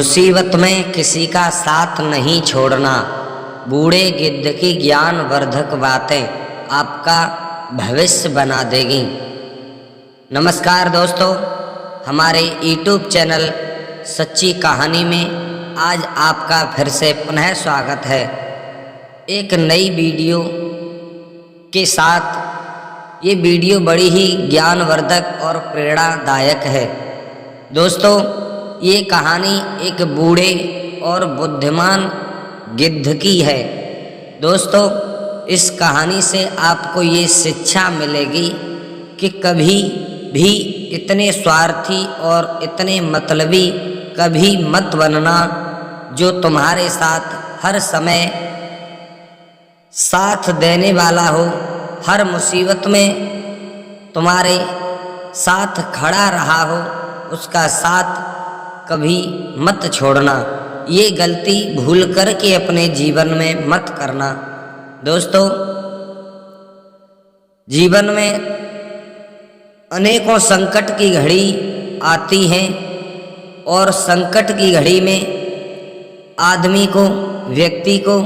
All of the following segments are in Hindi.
मुसीबत में किसी का साथ नहीं छोड़ना। बूढ़े गिद्ध की ज्ञानवर्धक बातें आपका भविष्य बना देगी। नमस्कार दोस्तों, हमारे YouTube चैनल सच्ची कहानी में आज आपका फिर से पुनः स्वागत है। एक नई वीडियो के साथ। ये वीडियो बड़ी ही ज्ञानवर्धक और प्रेरणादायक है। दोस्तों, ये कहानी एक बूढ़े और बुद्धिमान गिद्ध की है। दोस्तों, इस कहानी से आपको ये शिक्षा मिलेगी कि कभी भी इतने स्वार्थी और इतने मतलबी कभी मत बनना जो तुम्हारे साथ हर समय साथ देने वाला हो, हर मुसीबत में तुम्हारे साथ खड़ा रहा हो, उसका साथ कभी मत छोड़ना। ये गलती भूल कर के अपने जीवन में मत करना। दोस्तों, जीवन में अनेकों संकट की घड़ी आती हैं और संकट की घड़ी में आदमी को, व्यक्ति को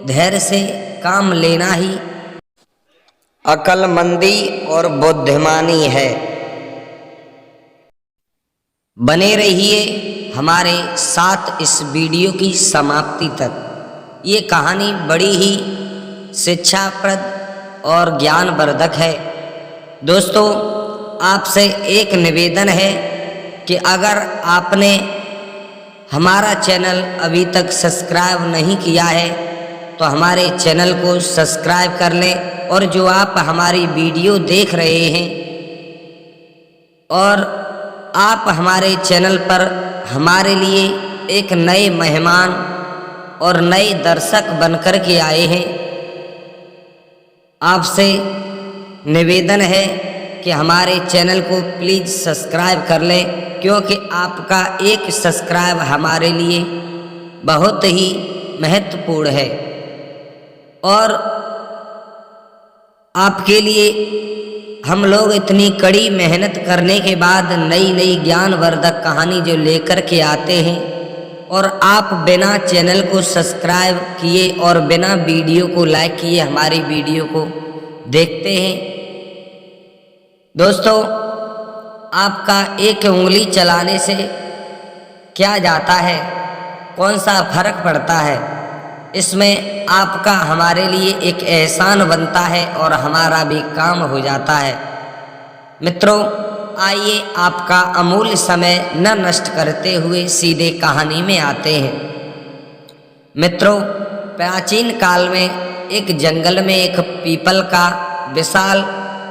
धैर्य से काम लेना ही अक्लमंदी और बुद्धिमानी है। बने रहिए हमारे साथ इस वीडियो की समाप्ति तक। ये कहानी बड़ी ही शिक्षाप्रद और ज्ञानवर्धक है। दोस्तों, आपसे एक निवेदन है कि अगर आपने हमारा चैनल अभी तक सब्सक्राइब नहीं किया है तो हमारे चैनल को सब्सक्राइब कर लें, और जो आप हमारी वीडियो देख रहे हैं और आप हमारे चैनल पर हमारे लिए एक नए मेहमान और नए दर्शक बनकर के आए हैं, आपसे निवेदन है कि हमारे चैनल को प्लीज़ सब्सक्राइब कर लें, क्योंकि आपका एक सब्सक्राइब हमारे लिए बहुत ही महत्वपूर्ण है। और आपके लिए हम लोग इतनी कड़ी मेहनत करने के बाद नई नई ज्ञानवर्धक कहानी जो लेकर के आते हैं, और आप बिना चैनल को सब्सक्राइब किए और बिना वीडियो को लाइक किए हमारी वीडियो को देखते हैं। दोस्तों, आपका एक उंगली चलाने से क्या जाता है, कौन सा फर्क पड़ता है? इसमें आपका हमारे लिए एक एहसान बनता है और हमारा भी काम हो जाता है। मित्रों, आइए आपका अमूल्य समय न नष्ट करते हुए सीधे कहानी में आते हैं। मित्रों, प्राचीन काल में एक जंगल में एक पीपल का विशाल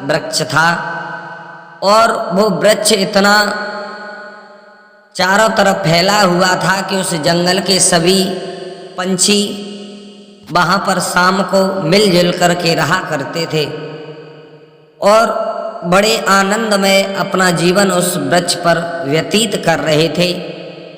वृक्ष था, और वो वृक्ष इतना चारों तरफ फैला हुआ था कि उस जंगल के सभी पंछी वहाँ पर शाम को मिलजुल कर के रहा करते थे और बड़े आनंद में अपना जीवन उस वृक्ष पर व्यतीत कर रहे थे।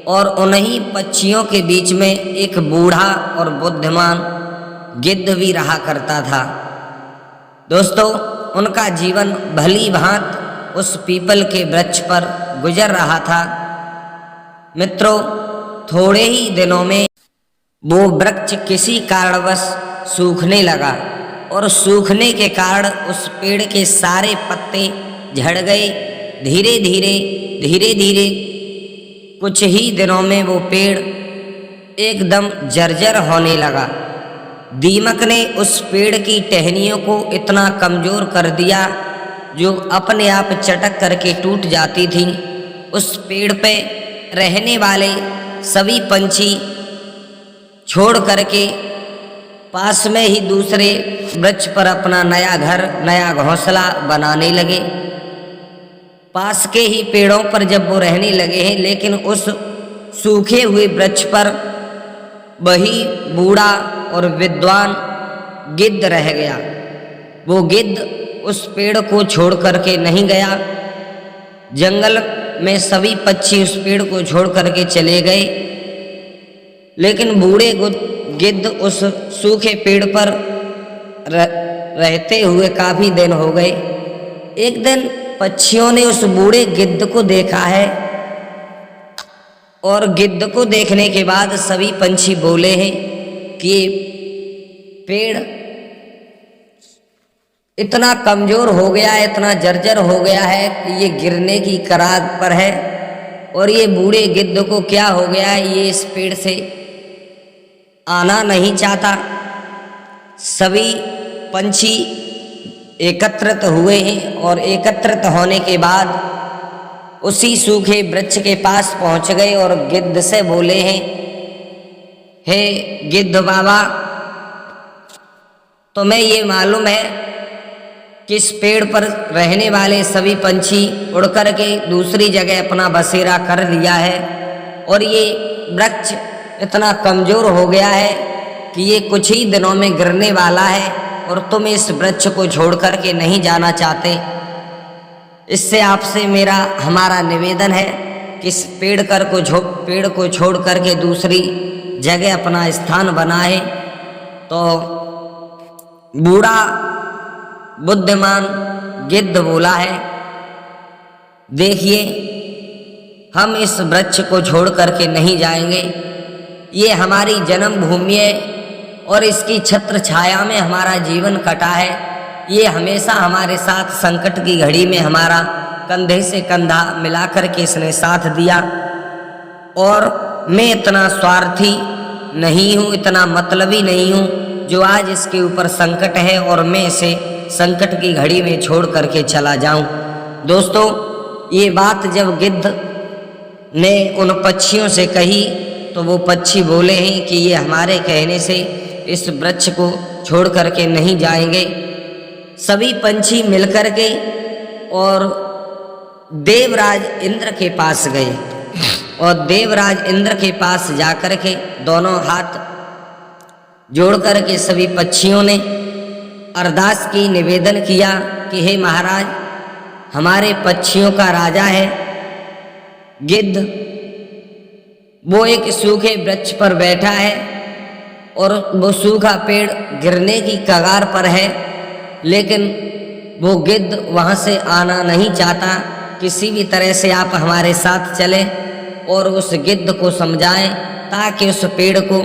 और उन्हीं पक्षियों के बीच में एक बूढ़ा और बुद्धिमान गिद्ध भी रहा करता था। दोस्तों, उनका जीवन भली भांति उस पीपल के वृक्ष पर गुजर रहा था। मित्रों, थोड़े ही दिनों में वो वृक्ष किसी कारणवश सूखने लगा, और सूखने के कारण उस पेड़ के सारे पत्ते झड़ गए। धीरे धीरे कुछ ही दिनों में वो पेड़ एकदम जर्जर होने लगा। दीमक ने उस पेड़ की टहनियों को इतना कमज़ोर कर दिया जो अपने आप चटक करके टूट जाती थी। उस पेड़ पे रहने वाले सभी पंछी छोड़ करके पास में ही दूसरे वृक्ष पर अपना नया घर, नया घोंसला बनाने लगे। पास के ही पेड़ों पर जब वो रहने लगे हैं, लेकिन उस सूखे हुए वृक्ष पर वही बूढ़ा और विद्वान गिद्ध रह गया। वो गिद्ध उस पेड़ को छोड़ करके नहीं गया। जंगल में सभी पक्षी उस पेड़ को छोड़ करके चले गए, लेकिन बूढ़े गिद्ध उस सूखे पेड़ पर रहते हुए काफी दिन हो गए। एक दिन पक्षियों ने उस बूढ़े गिद्ध को देखा है और गिद्ध को देखने के बाद सभी पंछी बोले हैं कि ये पेड़ इतना कमजोर हो गया है, इतना जर्जर हो गया है कि ये गिरने की कगार पर है। और ये बूढ़े गिद्ध को क्या हो गया है, ये इस पेड़ से आना नहीं चाहता। सभी पंछी एकत्रित हुए हैं और एकत्रित होने के बाद उसी सूखे वृक्ष के पास पहुंच गए और गिद्ध से बोले हैं, हे गिद्ध बाबा, तुम्हें ये मालूम है कि इस पेड़ पर रहने वाले सभी पंछी उड़ कर के दूसरी जगह अपना बसेरा कर लिया है और ये वृक्ष इतना कमजोर हो गया है कि ये कुछ ही दिनों में गिरने वाला है और तुम इस वृक्ष को छोड़ कर के नहीं जाना चाहते। इससे आपसे हमारा निवेदन है कि इस पेड़ को छोड़ कर के दूसरी जगह अपना स्थान बनाए। तो बूढ़ा बुद्धिमान गिद्ध बोला है, देखिए हम इस वृक्ष को छोड़ करके नहीं जाएंगे, ये हमारी जन्मभूमि है और इसकी छत्र छाया में हमारा जीवन कटा है। ये हमेशा हमारे साथ संकट की घड़ी में हमारा कंधे से कंधा मिलाकर के इसने साथ दिया। और मैं इतना स्वार्थी नहीं हूँ, इतना मतलबी नहीं हूँ जो आज इसके ऊपर संकट है और मैं इसे संकट की घड़ी में छोड़ करके चला जाऊं। दोस्तों, ये बात जब गिद्ध ने उन पक्षियों से कही तो वो पक्षी बोले हैं कि ये हमारे कहने से इस वृक्ष को छोड़ करके नहीं जाएंगे। सभी पंछी मिलकर के और देवराज इंद्र के पास गए और देवराज इंद्र के पास जाकर के दोनों हाथ जोड़ कर के सभी पक्षियों ने अरदास की, निवेदन किया कि हे महाराज, हमारे पक्षियों का राजा है गिद्ध, वो एक सूखे वृक्ष पर बैठा है और वो सूखा पेड़ गिरने की कगार पर है, लेकिन वो गिद्ध वहाँ से आना नहीं चाहता। किसी भी तरह से आप हमारे साथ चलें और उस गिद्ध को समझाएं ताकि उस पेड़ को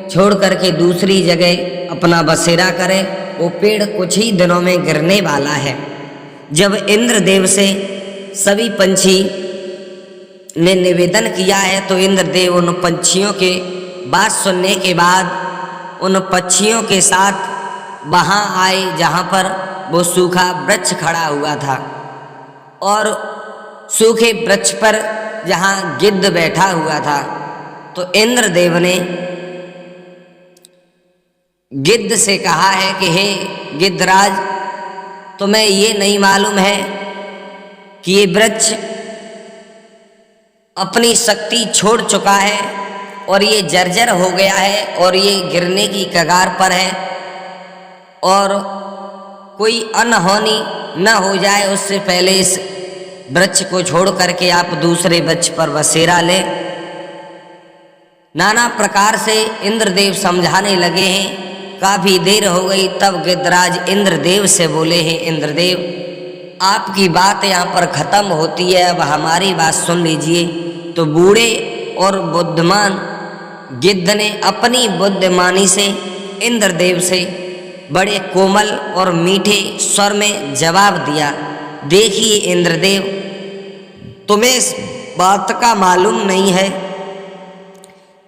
छोड़ करके दूसरी जगह अपना बसेरा करें। वो पेड़ कुछ ही दिनों में गिरने वाला है। जब इंद्रदेव से सभी पंछी ने निवेदन किया है तो इंद्रदेव उन पंछियों के बात सुनने के बाद उन पक्षियों के साथ वहाँ आए जहाँ पर वो सूखा वृक्ष खड़ा हुआ था और सूखे वृक्ष पर जहाँ गिद्ध बैठा हुआ था। तो इंद्रदेव ने गिद्ध से कहा है कि हे गिद्धराज, तुम्हें ये नहीं मालूम है कि ये वृक्ष अपनी शक्ति छोड़ चुका है और ये जर्जर हो गया है और ये गिरने की कगार पर है और कोई अनहोनी न हो जाए उससे पहले इस वृक्ष को छोड़ करके आप दूसरे वृक्ष पर बसेरा लें। नाना प्रकार से इंद्रदेव समझाने लगे हैं। काफी देर हो गई तब गिद्धराज इंद्रदेव से बोले हैं, इंद्रदेव, आपकी बात यहाँ पर खत्म होती है, अब हमारी बात सुन लीजिए। तो बूढ़े और बुद्धिमान गिद्ध ने अपनी बुद्धिमानी से इंद्रदेव से बड़े कोमल और मीठे स्वर में जवाब दिया, देखिए इंद्रदेव, तुम्हें इस बात का मालूम नहीं है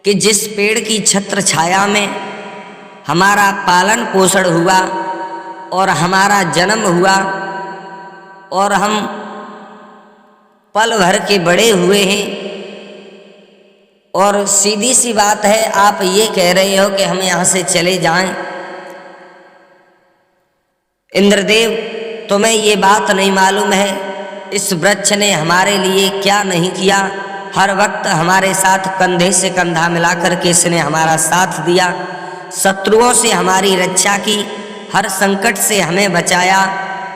कि जिस पेड़ की छत्र छाया में हमारा पालन पोषण हुआ और हमारा जन्म हुआ और हम पल भर के बड़े हुए हैं, और सीधी सी बात है आप ये कह रहे हो कि हम यहाँ से चले जाएं। इंद्रदेव, तुम्हें ये बात नहीं मालूम है इस वृक्ष ने हमारे लिए क्या नहीं किया। हर वक्त हमारे साथ कंधे से कंधा मिलाकर के इसने हमारा साथ दिया, शत्रुओं से हमारी रक्षा की, हर संकट से हमें बचाया।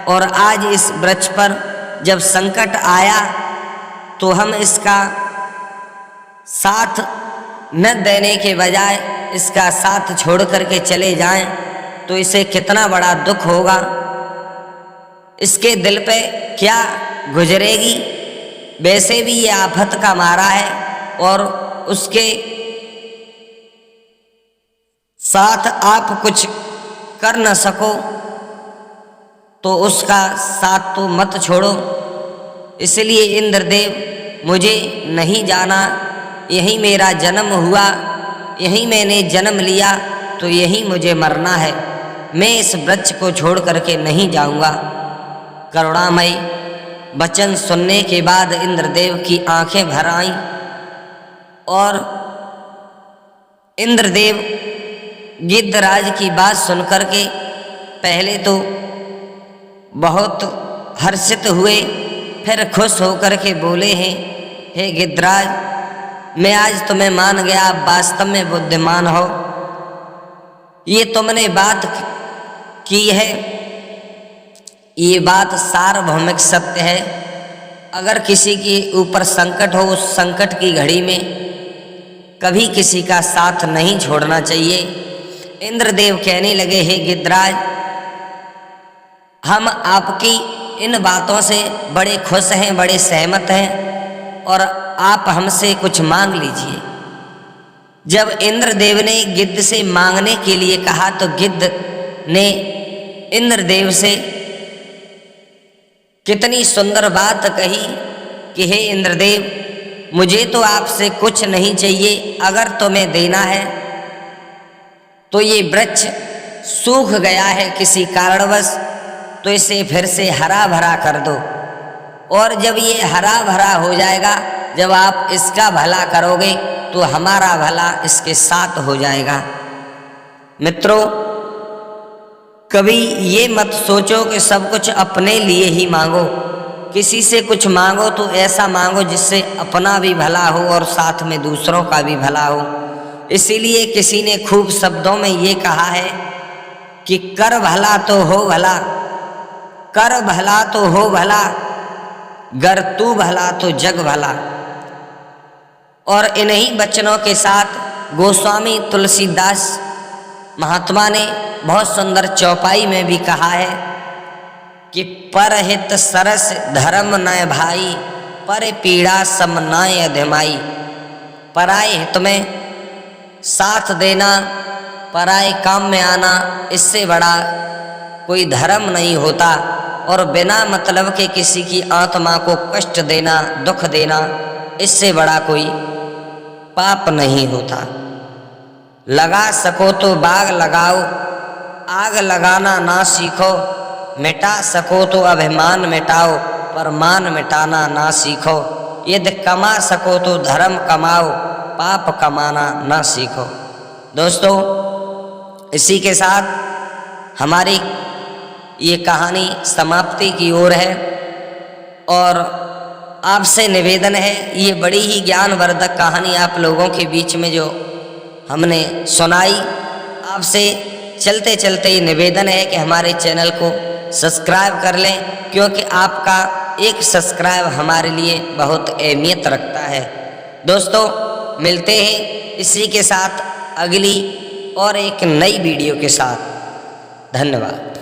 और आज इस वृक्ष पर जब संकट आया तो हम इसका साथ न देने के बजाय इसका साथ छोड़ करके चले जाएं तो इसे कितना बड़ा दुख होगा, इसके दिल पे क्या गुजरेगी। वैसे भी ये आफत का मारा है और उसके साथ आप कुछ कर न सको तो उसका साथ तो मत छोड़ो। इसलिए इंद्रदेव मुझे नहीं जाना, यहीं मेरा जन्म हुआ, यहीं मैंने जन्म लिया, तो यहीं मुझे मरना है। मैं इस वृक्ष को छोड़ करके नहीं जाऊंगा। करुणामयी वचन सुनने के बाद इंद्रदेव की आंखें भर आईं और इंद्रदेव गिद्धराज की बात सुनकर के पहले तो बहुत हर्षित हुए, फिर खुश होकर के बोले हैं, हे गिद्धराज, मैं आज तुम्हें मान गया, आप वास्तव में बुद्धिमान हो। ये तुमने बात की है, ये बात सार्वभौमिक सत्य है। अगर किसी के ऊपर संकट हो, उस संकट की घड़ी में कभी किसी का साथ नहीं छोड़ना चाहिए। इंद्रदेव कहने लगे, हे गिद्धराज, हम आपकी इन बातों से बड़े खुश हैं, बड़े सहमत हैं और आप हमसे कुछ मांग लीजिए। जब इंद्रदेव ने गिद्ध से मांगने के लिए कहा तो गिद्ध ने इंद्रदेव से कितनी सुंदर बात कही कि हे इंद्रदेव, मुझे तो आपसे कुछ नहीं चाहिए, अगर तुम्हें देना है तो ये वृक्ष सूख गया है किसी कारणवश, तो इसे फिर से हरा भरा कर दो। और जब ये हरा भरा हो जाएगा, जब आप इसका भला करोगे तो हमारा भला इसके साथ हो जाएगा। मित्रों, कभी ये मत सोचो कि सब कुछ अपने लिए ही मांगो। किसी से कुछ मांगो तो ऐसा मांगो जिससे अपना भी भला हो और साथ में दूसरों का भी भला हो। इसीलिए किसी ने खूब शब्दों में ये कहा है कि कर भला तो हो भला, कर भला तो हो भला, गर तू भला तो जग भला। और इन्हीं वचनों के साथ गोस्वामी तुलसीदास महात्मा ने बहुत सुंदर चौपाई में भी कहा है कि परहित सरस धर्म नय भाई, पर पीड़ा सम नाय अधमाई। पराए हित में साथ देना, पराए काम में आना, इससे बड़ा कोई धर्म नहीं होता। और बिना मतलब के किसी की आत्मा को कष्ट देना, दुख देना, इससे बड़ा कोई पाप नहीं होता। लगा सको तो बाग लगाओ, आग लगाना ना सीखो, मिटा सको तो अभिमान मिटाओ, पर मान मिटाना ना सीखो। यदि कमा सको तो धर्म कमाओ, पाप कमाना ना सीखो। दोस्तों, इसी के साथ हमारी ये कहानी समाप्ति की ओर है और आपसे निवेदन है, ये बड़ी ही ज्ञानवर्धक कहानी आप लोगों के बीच में जो हमने सुनाई, आपसे चलते चलते ये निवेदन है कि हमारे चैनल को सब्सक्राइब कर लें, क्योंकि आपका एक सब्सक्राइब हमारे लिए बहुत अहमियत रखता है। दोस्तों, मिलते हैं इसी के साथ अगली और एक नई वीडियो के साथ। धन्यवाद।